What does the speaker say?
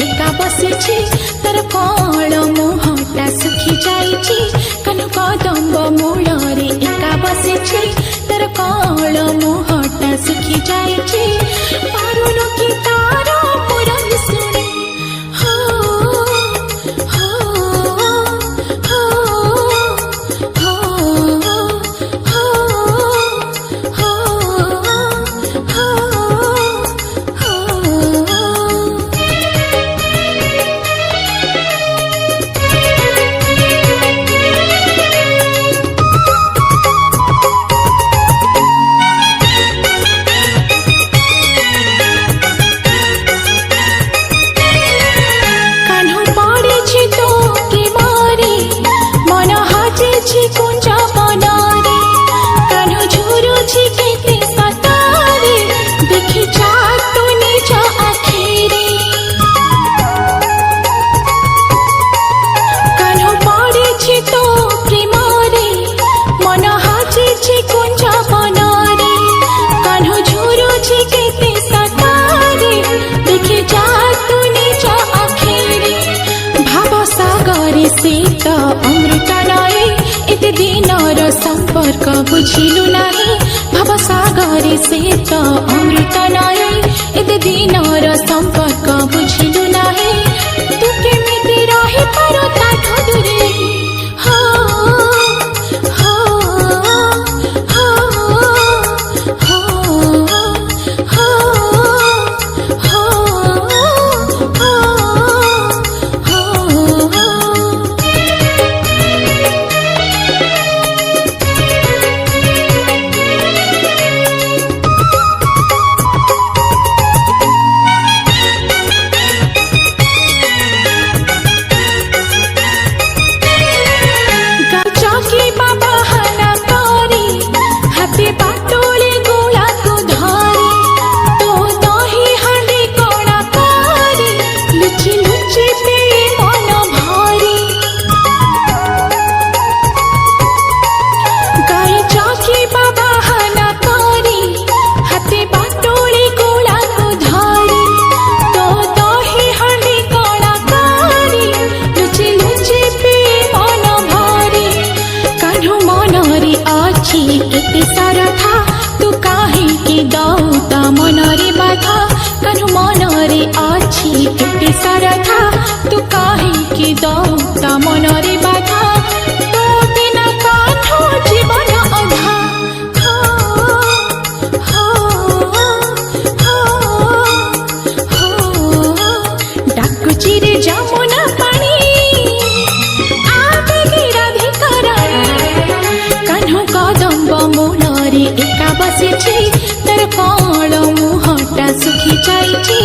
एका बसिछि तर कळ मुहटा सुखी जाइछि कान्ह कदम्ब मूलरे एका बसिछि तर कळ मुहटा सुखी जाइछि पारुनु कि तार पुरन सुने हो हो हो हो हो अमृत नए एते दिनर संपर्क बुझिलु नाही भव सागरे से त अमृत नए एते दिनर संपर्क बुझिलु नाही तू केमिति रहि पारो ताठो दूरे हो हो हो हो हो एते सारथा तू काहे कि दौता मनरे बाधा कान्ह मनरे अछि एते सारथा तू काहे कि दौता मनरे बाधा तो बिना कान्ह जीवन अधा डाकुची रे जमुना पानी मूलरे एका बसिछि तर कळ मुहटा सुखी जाइछि।